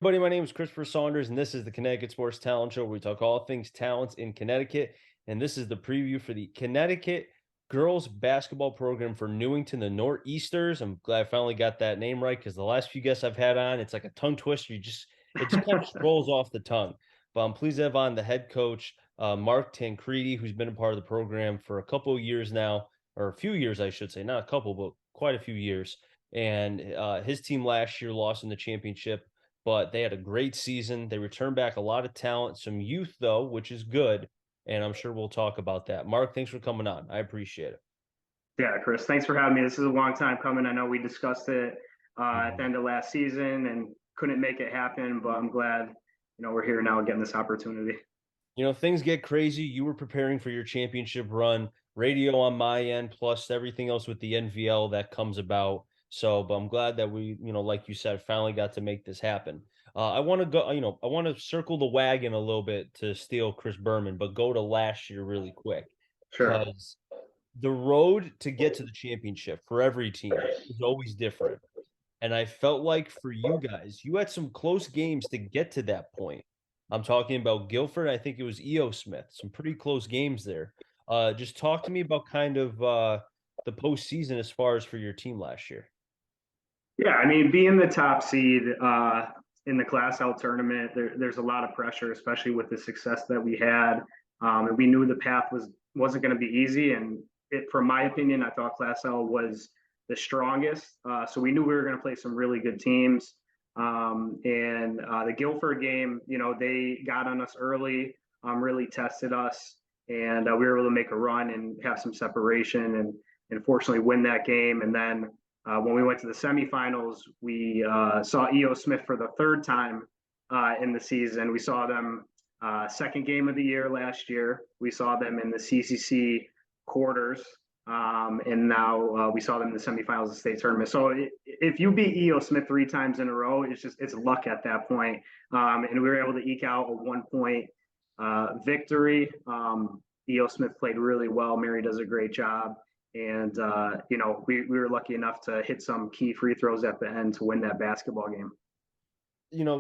Buddy, my name is Christopher Saunders, and this is the Connecticut Sports Talent Show, where we talk all things talents in Connecticut. And this is the preview for the Connecticut girls basketball program for Newington, the Northeasters. I'm glad I finally got that name right because the last few guests I've had on, it's like a tongue twister. It just kind of rolls off the tongue. But I'm pleased to have on the head coach, Mark Tancredi, who's been a part of the program for a couple of years now, or a few years, I should say, not a couple, but quite a few years. And his team last year lost in the championship, but they had a great season. They returned back a lot of talent, some youth though, which is good. And I'm sure we'll talk about that. Mark, thanks for coming on. I appreciate it. Yeah, Chris, thanks for having me. This is a long time coming. I know we discussed it at the Mhm. end of last season and couldn't make it happen, but I'm glad, we're here now getting this opportunity. Things get crazy. You were preparing for your championship run, radio on my end, plus everything else with the NVL that comes about. So, but I'm glad that we, like you said, finally got to make this happen. I want to go, I want to circle the wagon a little bit to steal Chris Berman, but go to last year really quick Sure. because the road to get to the championship for every team is always different. And I felt like for you guys, you had some close games to get to that point. I'm talking about Guilford. I think it was EO Smith. Some pretty close games there. Just talk to me about kind of the postseason as far as for your team last year. Yeah, I mean, being the top seed in the Class L tournament, there's a lot of pressure, especially with the success that we had. And we knew the path wasn't going to be easy. And from my opinion, I thought Class L was the strongest. So we knew we were going to play some really good teams. And the Guilford game, they got on us early, really tested us, and we were able to make a run and have some separation and fortunately win that game. And then when we went to the semifinals, we saw EO Smith for the third time in the season. We saw them second game of the year last year. We saw them in the CCC quarters, and now we saw them in the semifinals of the state tournament. So if you beat EO Smith three times in a row, it's luck at that point. And we were able to eke out a 1 point victory. EO Smith played really well. Mary does a great job. And, we were lucky enough to hit some key free throws at the end to win that basketball game.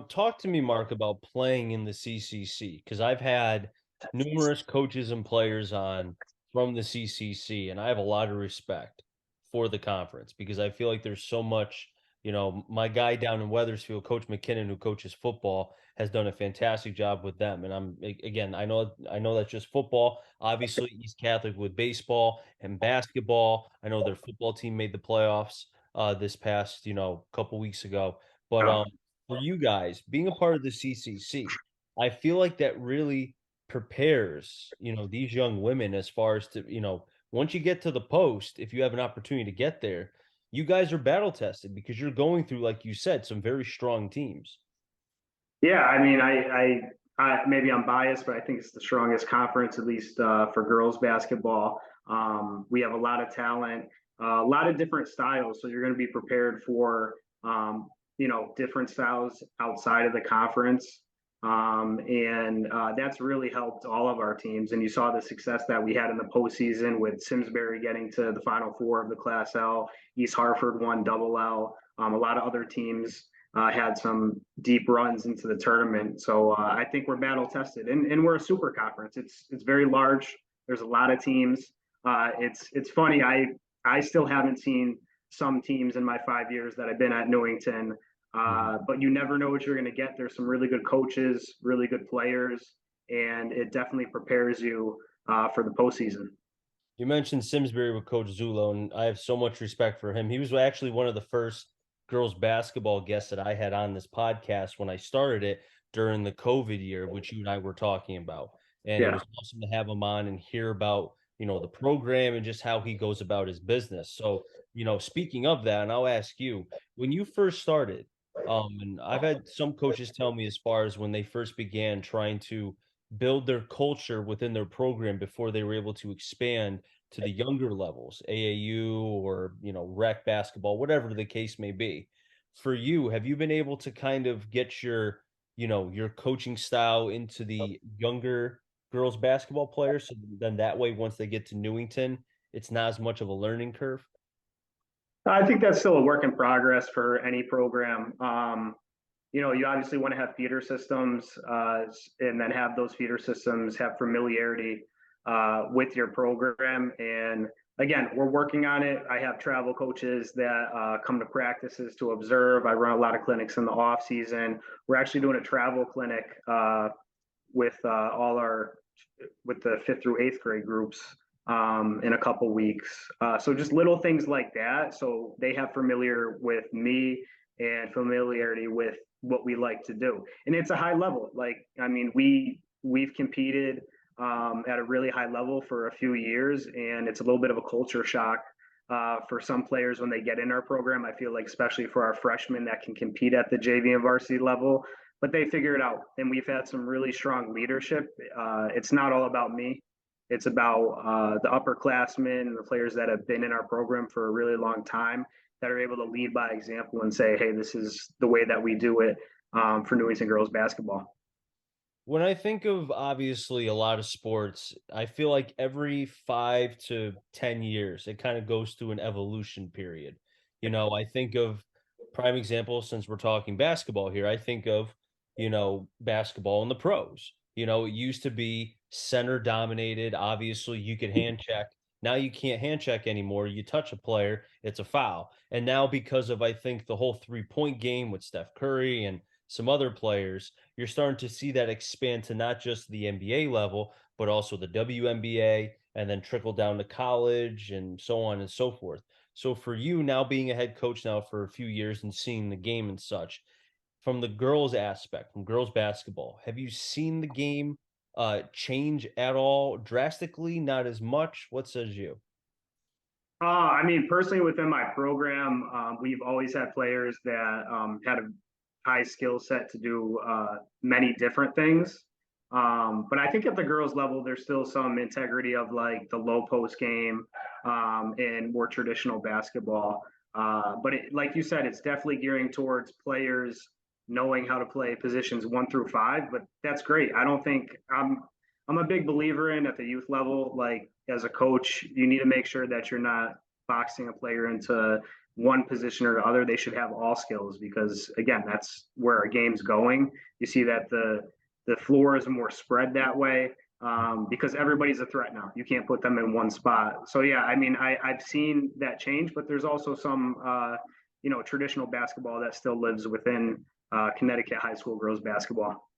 Talk to me, Mark, about playing in the CCC because I've had numerous coaches and players on from the CCC, and I have a lot of respect for the conference because I feel like there's so much. My guy down in Weathersfield, Coach McKinnon, who coaches football, has done a fantastic job with them. And again, I know that's just football. Obviously, East Catholic with baseball and basketball. I know their football team made the playoffs this past, couple weeks ago. But Yeah. for you guys being a part of the CCC, I feel like that really prepares, these young women as far as to, once you get to the post, if you have an opportunity to get there, you guys are battle tested because you're going through, like you said, some very strong teams. Yeah, I mean, maybe I'm biased, but I think it's the strongest conference, at least for girls basketball. We have a lot of talent, a lot of different styles, so you're going to be prepared for different styles outside of the conference. And that's really helped all of our teams. And you saw the success that we had in the postseason with Simsbury getting to the Final Four of the Class L. East Hartford won double L. A lot of other teams had some deep runs into the tournament. So I think we're battle tested, and we're a super conference. It's very large. There's a lot of teams. It's funny. I still haven't seen some teams in my 5 years that I've been at Newington, Mhm. but you never know what you're going to get. There's some really good coaches, really good players, and it definitely prepares you for the postseason. You mentioned Simsbury with Coach Zulo, and I have so much respect for him. He was actually one of the first girls basketball guests that I had on this podcast when I started it during the COVID year, which you and I were talking about. And it Yeah. was awesome to have him on and hear about, the program and just how he goes about his business. So, speaking of that, and I'll ask you, when you first started, and I've had some coaches tell me as far as when they first began trying to build their culture within their program before they were able to expand to the younger levels, AAU or, rec basketball, whatever the case may be. For you, have you been able to kind of get your coaching style into the younger girls basketball players? So then that way, once they get to Newington, it's not as much of a learning curve. I think that's still a work in progress for any program. you obviously want to have feeder systems, and then have those feeder systems have familiarity with your program. And again, we're working on it. I have travel coaches that come to practices to observe. I run a lot of clinics in the off season. We're actually doing a travel clinic with all our with the fifth through eighth grade groups in a couple weeks. So just little things like that. So they have familiar with me and familiarity with what we like to do. And it's a high level. Like, I mean, we've competed at a really high level for a few years, and it's a little bit of a culture shock for some players when they get in our program. I feel like, especially for our freshmen that can compete at the JV and varsity level, but they figure it out. And we've had some really strong leadership. It's not all about me. It's about the upperclassmen and the players that have been in our program for a really long time that are able to lead by example and say, hey, this is the way that we do it for Newington girls basketball. When I think of obviously a lot of sports, I feel like every 5 to 10 years, it kind of goes through an evolution period. I think of prime example since we're talking basketball here, I think of, basketball in the pros. It used to be center dominated. Obviously, you could hand check. Now you can't hand check anymore. You touch a player, it's a foul. And now because of I think the whole 3-point game with Steph Curry and some other players, you're starting to see that expand to not just the NBA level, but also the WNBA and then trickle down to college and so on and so forth. So for you now being a head coach now for a few years and seeing the game and such, from the girls aspect, from girls basketball, have you seen the game change at all drastically? Not as much. What says you? I mean, personally, within my program, we've always had players that had a high skill set to do many different things. But I think at the girls' level, there's still some integrity of like the low post game and more traditional basketball. But like you said, it's definitely gearing towards players knowing how to play positions 1 through 5. But that's great. I don't think I'm a big believer in at the youth level, like as a coach, you need to make sure that you're not boxing a player into one position or the other. They should have all skills because again, that's where our game's going. You see that the floor is more spread that way because everybody's a threat now. You can't put them in one spot. So yeah, I mean, I've seen that change, but there's also some traditional basketball that still lives within Connecticut high school girls basketball.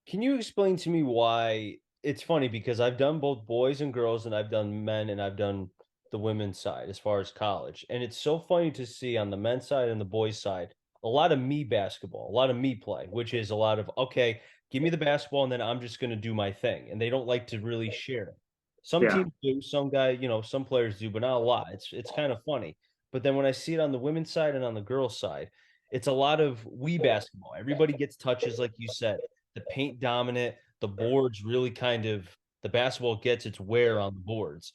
Can you explain to me why it's funny because I've done both boys and girls and I've done men and I've done the women's side as far as college. And it's so funny to see on the men's side and the boys side a lot of me basketball, a lot of me play, which is a lot of okay, give me the basketball and then I'm just going to do my thing. And they don't like to really share it. Some Yeah. teams do, some guy, some players do, but not a lot. It's kind of funny. But then when I see it on the women's side and on the girls' side, it's a lot of we basketball. Everybody gets touches, like you said, the paint dominant, the boards really kind of the basketball gets its wear on the boards.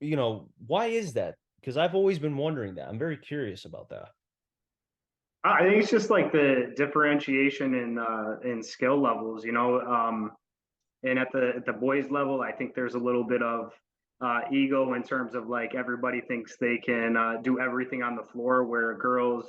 Why is that? Because I've always been wondering that. I'm very curious about that. I think it's just like the differentiation in skill levels, and at the boys level, I think there's a little bit of ego in terms of like everybody thinks they can do everything on the floor, where girls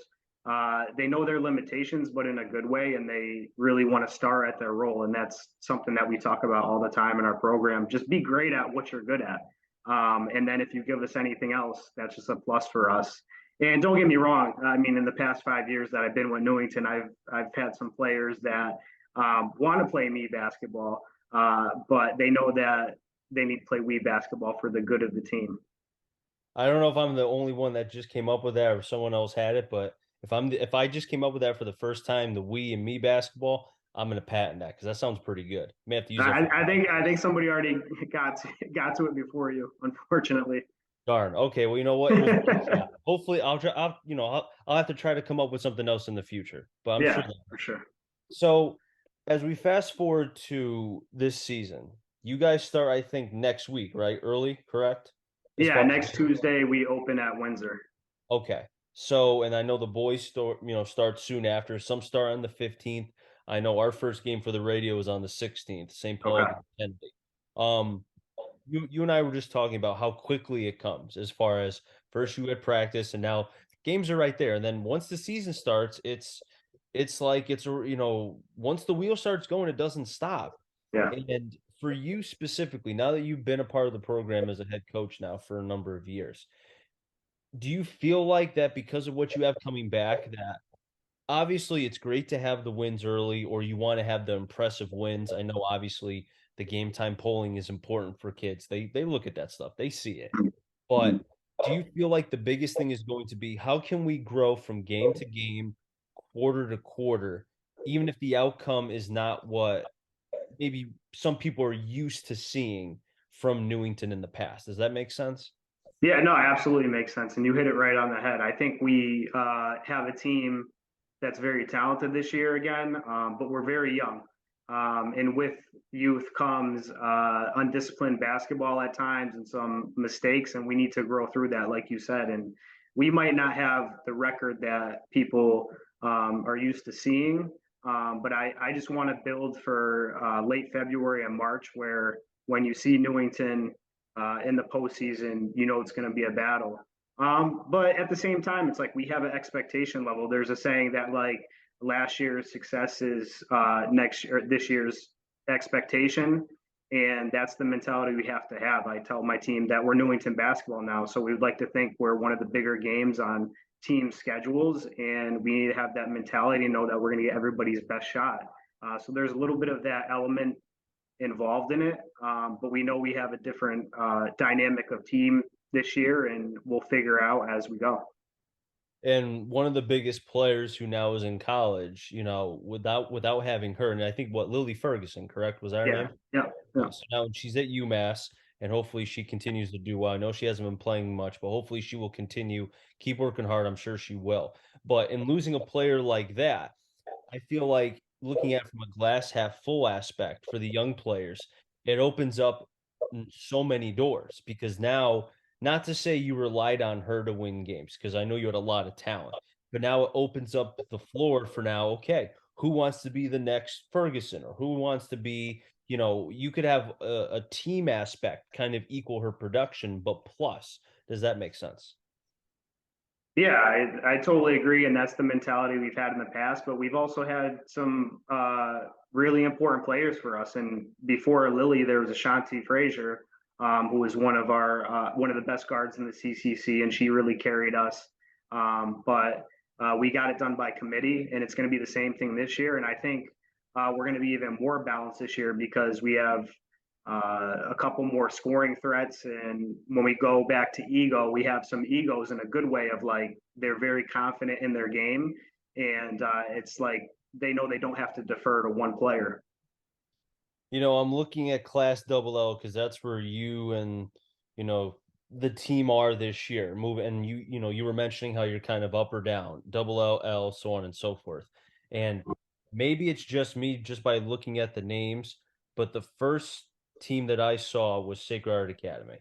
they know their limitations, but in a good way, and they really want to star at their role, and that's something that we talk about all the time in our program. Just be great at what you're good at, and then if you give us anything else, that's just a plus for us. And don't get me wrong. I mean, in the past 5 years that I've been with Newington, I've had some players that want to play me basketball, but they know that they need to play Wii basketball for the good of the team. I don't know if I'm the only one that just came up with that or someone else had it, but if I just came up with that for the first time, the we and me basketball, I'm gonna patent that because that sounds pretty good. May have to use that for I think somebody already got to it before you, unfortunately. darn. Okay, well, you know what? It was worth a shot. Hopefully, I'll try. I'll have to try to come up with something else in the future, but I'm sure. Yeah, for sure. So, as we fast forward to this season, you guys start, I think, next week, right? Early, correct? As Yeah, far next as Tuesday we open at Windsor. okay. So, and I know the boys start soon after. Some start on the 15th. I know our first game for the radio was on the 16th, St. Paul Okay. against Kennedy. Um, you and I were just talking about how quickly it comes as far as first you had practice and now games are right there. And then once the season starts, it's it's like once the wheel starts going, it doesn't stop. Yeah. And for you specifically, now that you've been a part of the program as a head coach now for a number of years, do you feel like that because of what you have coming back, that obviously it's great to have the wins early, or you want to have the impressive wins? I know obviously the game time polling is important for kids. They look at that stuff. They see it. But do you feel like the biggest thing is going to be how can we grow from game to game, quarter to quarter, even if the outcome is not what maybe some people are used to seeing from Newington in the past? Does that make sense? Yeah, no, absolutely makes sense. And you hit it right on the head. I think we have a team that's very talented this year again, but we're very young. And with youth comes undisciplined basketball at times and some mistakes, and we need to grow through that, like you said. And we might not have the record that people are used to seeing, but I just want to build for late February and March, where when you see Newington in the postseason, you know it's going to be a battle. But at the same time, it's like we have an expectation level. There's a saying that like last year's success is next year, this year's expectation, and that's the mentality we have to have. I tell my team that we're Newington basketball now, so we would like to think we're one of the bigger games on team schedules, and we need to have that mentality and know that we're going to get everybody's best shot. So there's a little bit of that element involved in it. But we know we have a different dynamic of team this year, and we'll figure out as we go. And one of the biggest players who now is in college, without having her, and I think what Lily Ferguson, correct? Was that her Yeah, name? yeah, yeah. So now she's at UMass, and hopefully she continues to do well. I know she hasn't been playing much, but hopefully she will continue, keep working hard. I'm sure she will. But in losing a player like that, I feel like looking at it from a glass half full aspect for the young players, it opens up so many doors because now, not to say you relied on her to win games, because I know you had a lot of talent, but now it opens up the floor for now. Okay, who wants to be the next Ferguson, or who wants to be, you could have a team aspect kind of equal her production, but plus. Does that make sense? Yeah, I totally agree, and that's the mentality we've had in the past. But we've also had some really important players for us. And before Lily, there was Ashanti Frazier, who was one of the best guards in the CCC, and she really carried us. But we got it done by committee, and it's going to be the same thing this year. And I think we're going to be even more balanced this year because we have a couple more scoring threats. And when we go back to ego, we have some egos in a good way of like they're very confident in their game, and it's like they know they don't have to defer to one player. I'm looking at Class Double L because that's where you and you know the team are this year. Move and you were mentioning how you're kind of up or down, Double L, L, so on and so forth. And maybe it's just me just by looking at the names, but the first team that I saw was Sacred Art Academy,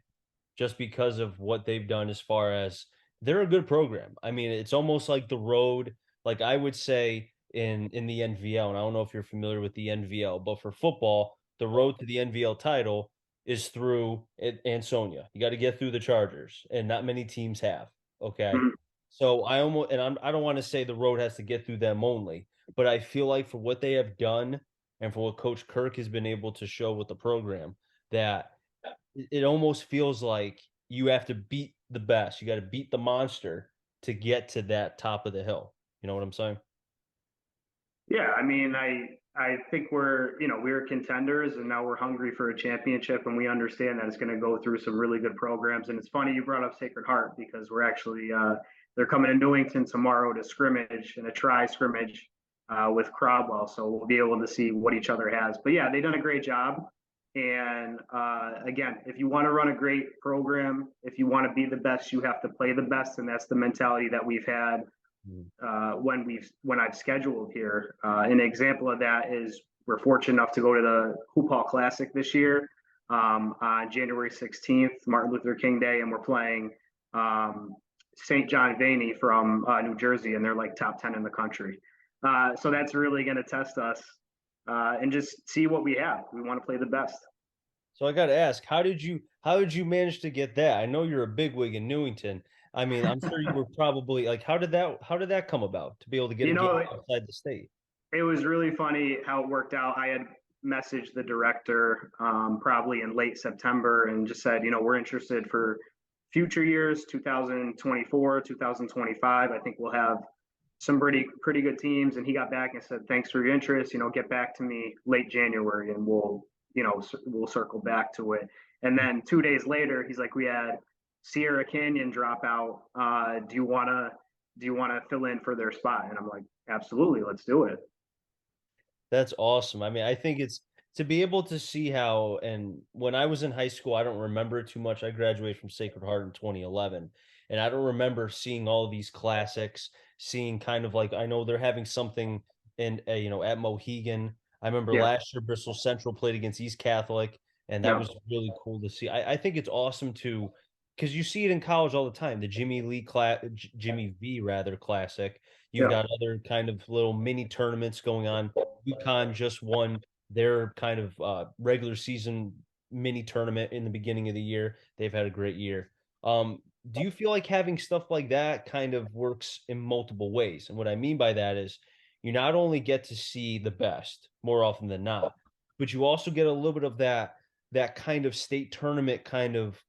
just because of what they've done as far as they're a good program. I mean, it's almost like the road, like I would say in the NVL, and I don't know if you're familiar with the NVL, but for football, the road to the NVL title is through Ansonia. You got to get through the Chargers, and not many teams have. Okay. Mhm. So I don't want to say the road has to get through them only, but I feel like for what they have done and for what Coach Kirk has been able to show with the program, that it almost feels like you have to beat the best. You got to beat the monster to get to that top of the hill. You know what I'm saying? Yeah, I mean, I think we're contenders, and now we're hungry for a championship, and we understand that it's going to go through some really good programs. And it's funny you brought up Sacred Heart because we're actually they're coming to Newington tomorrow to scrimmage and a try scrimmage with Crobwell, so we'll be able to see what each other has. But yeah, they've done a great job. And again, if you want to run a great program, if you want to be the best, you have to play the best, and that's the mentality that we've had Mhm. when I've scheduled here. An example of that is we're fortunate enough to go to the Hoop Hall Classic this year on January 16th, Martin Luther King Day, and we're playing St. John Vaney from New Jersey, and they're like top 10 in the country. So that's really going to test us and just see what we have. We want to play the best. So I got to ask, how did you manage to get that? I know you're a bigwig in Newington. I mean, I'm sure you were probably like, how did that come about to be able to get a You game know, outside the state? it was really funny how it worked out. I had messaged the director probably in late September and just said, we're interested for future years, 2024, 2025. I think we'll have some pretty good teams. And he got back and said, thanks for your interest. Get back to me late January and we'll circle back to it. And then 2 days later, he's like, we had Sierra Canyon drop out. Do you want to fill in for their spot? And I'm like, absolutely, let's do it. That's awesome. I mean, I think it's to be able to see how, and when I was in high school, I don't remember it too much. I graduated from Sacred Heart in 2011, and I don't remember seeing all of these classics, seeing kind of like, I know they're having something in, at Mohegan. I remember Yeah, last year Bristol Central played against East Catholic, and that yeah, was really cool to see. I think it's awesome to, because you see it in college all the time. The Jimmy V rather classic. You've yeah. got other kind of little mini tournaments going on. UConn just won their kind of regular season mini tournament in the beginning of the year. They've had a great year. Do you feel like having stuff like that kind of works in multiple ways? And what I mean by that is you not only get to see the best more often than not, but you also get a little bit of that kind of state tournament kind of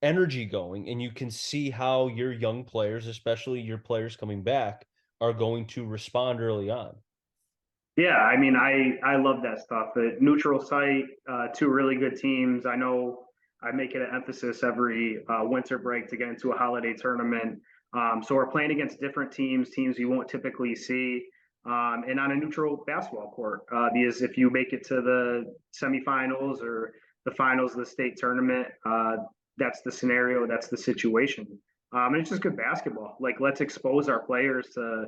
energy going, and you can see how your young players, especially your players coming back, are going to respond early on. Yeah, I mean, I love that stuff. The neutral site, two really good teams. I know I make it an emphasis every winter break to get into a holiday tournament. So we're playing against different teams you won't typically see, and on a neutral basketball court. Because if you make it to the semifinals or the finals of the state tournament, that's the scenario, that's the situation. And it's just good basketball. Like, let's expose our players to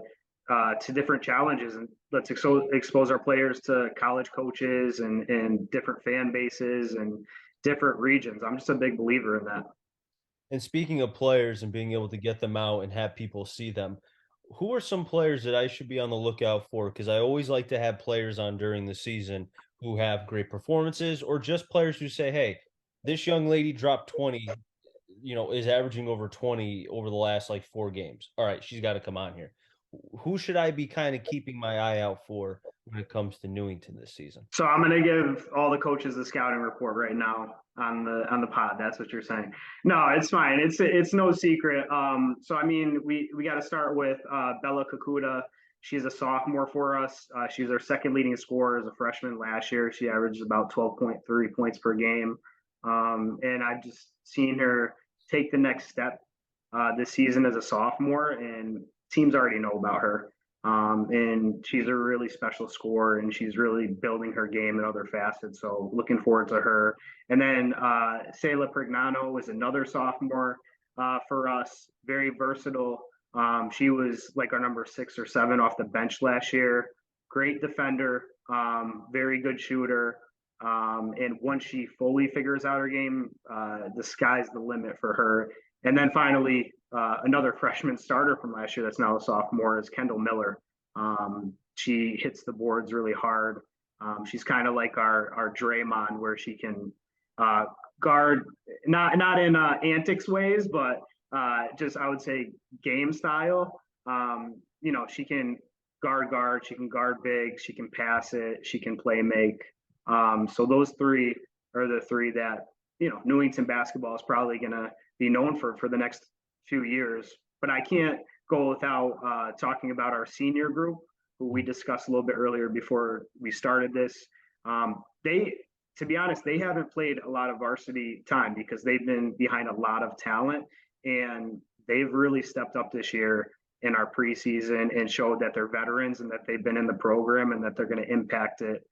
different challenges, and let's expose our players to college coaches and different fan bases and different regions. I'm just a big believer in that. And speaking of players and being able to get them out and have people see them, who are some players that I should be on the lookout for? Because I always like to have players on during the season who have great performances, or just players who say, hey, this young lady dropped 20, is averaging over 20 over the last like 4 games. All right, she's got to come on here. Who should I be kind of keeping my eye out for when it comes to Newington this season? So I'm going to give all the coaches the scouting report right now on the pod. That's what you're saying. No, it's fine. It's no secret. So I mean, we got to start with Bella Kakuda. She's a sophomore for us. She's our second leading scorer as a freshman last year. She averaged about 12.3 points per game. And I've just seen her take the next step this season as a sophomore, and teams already know about her. And she's a really special scorer, and she's really building her game in other facets. So looking forward to her. And then Sela Prignano is another sophomore for us, very versatile. She was like our number 6 or 7 off the bench last year. Great defender, very good shooter. And once she fully figures out her game, the sky's the limit for her. And then finally, another freshman starter from last year that's now a sophomore is Kendall Miller. She hits the boards really hard. She's kind of like our Draymond, where she can guard, not in antics ways, but just I would say game style. She can guard, she can guard big, she can pass it, she can play make. So those three are the three that Newington basketball is probably going to be known for the next few years. But I can't go without talking about our senior group, who we discussed a little bit earlier before we started this. To be honest, they haven't played a lot of varsity time because they've been behind a lot of talent, and they've really stepped up this year in our preseason and showed that they're veterans and that they've been in the program and that they're going to impact it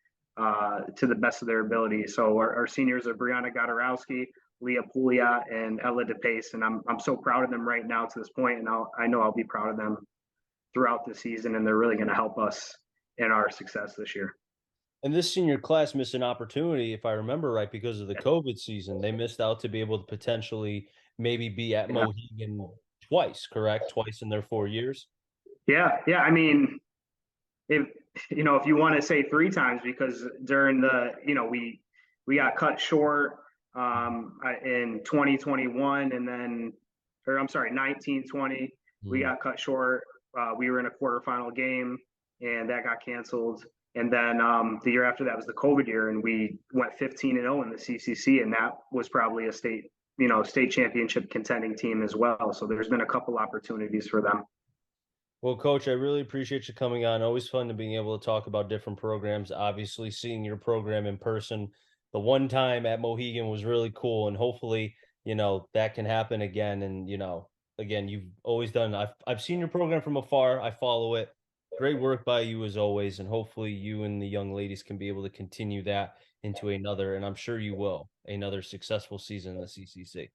to the best of their ability. So our seniors are Brianna Godorowski, Leah Pouliot, and Ella DePace, and I'm so proud of them right now to this point, and I know I'll be proud of them throughout the season, and they're really going to help us in our success this year. And this senior class missed an opportunity, if I remember right, because of the COVID season. They missed out to be able to potentially maybe be at Yeah, Mohegan twice, correct? Twice in their 4 years. yeah. I mean, if if you want to say 3 times, because during the we got cut short in 2021, and then or I'm sorry, 19, 20. We Mm. got cut short. We were in a quarterfinal game, and that got canceled. And then the year after that was the COVID year, and we went 15-0 in the CCC, and that was probably a state championship contending team as well. So there's been a couple opportunities for them. Well, Coach, I really appreciate you coming on. Always fun to being able to talk about different programs. Obviously, seeing your program in person the one time at Mohegan was really cool, and hopefully, that can happen again. And again, you've always done. I've seen your program from afar. I follow it. Great work by you as always, and hopefully, you and the young ladies can be able to continue that into another, and I'm sure you will, another successful season in the CCC.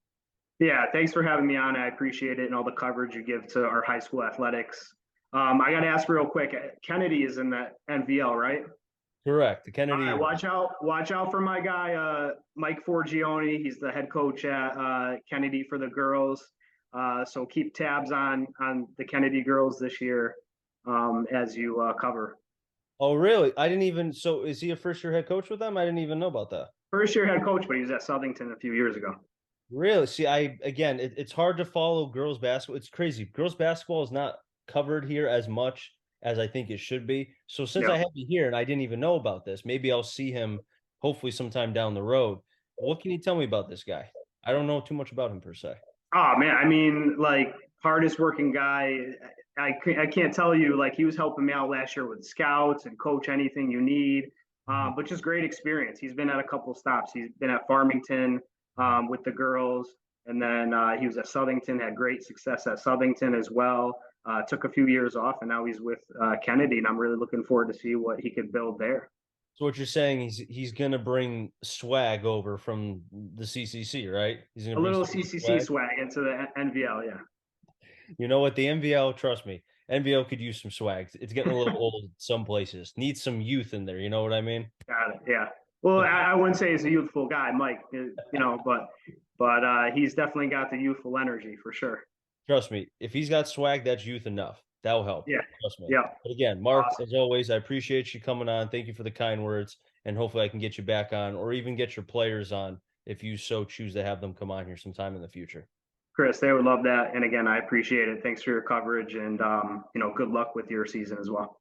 Yeah, thanks for having me on. I appreciate it and all the coverage you give to our high school athletics. I got to ask real quick. Kennedy is in the NVL, right? Correct. The All Kennedy right, Eagles. watch out for my guy, Mike Forgione. He's the head coach at Kennedy for the girls. So keep tabs on the Kennedy girls this year as you cover. Oh, really? I didn't even. So, is he a first year head coach with them? I didn't even know about that. First year head coach, but he was at Southington a few years ago. Really? See, it's hard to follow girls basketball. It's crazy. Girls basketball is not covered here as much as I think it should be. So, since I Yeah. have you here and I didn't even know about this, maybe I'll see him hopefully sometime down the road. What can you tell me about this guy? I don't know too much about him per se. Oh man, I mean, like hardest working guy. I can't tell you like he was helping me out last year with scouts and coach anything you need. Mhm. But just great experience. He's been at a couple stops. He's been at Farmington Mhm. with the girls, and then he was at Southington. Had great success at Southington as well. Took a few years off, and now he's with Kennedy. And I'm really looking forward to see what he could build there. So, what you're saying he's gonna bring swag over from the CCC, right? He's gonna A bring little some CCC swag. swag into the NVL, yeah. You know what? The NVL, trust me, NVL could use some swag. It's getting a little old some places. Needs some youth in there. You know what I mean? Got it. Yeah. Well, I wouldn't say he's a youthful guy, Mike. But he's definitely got the youthful energy for sure. Trust me. If he's got swag, that's youth enough. That'll help. Yeah. Trust me. Yeah. But again, Mark, Awesome. as always, I appreciate you coming on. Thank you for the kind words, and hopefully I can get you back on, or even get your players on if you so choose to have them come on here sometime in the future. Chris, they would love that. And again, I appreciate it. Thanks for your coverage and good luck with your season as well.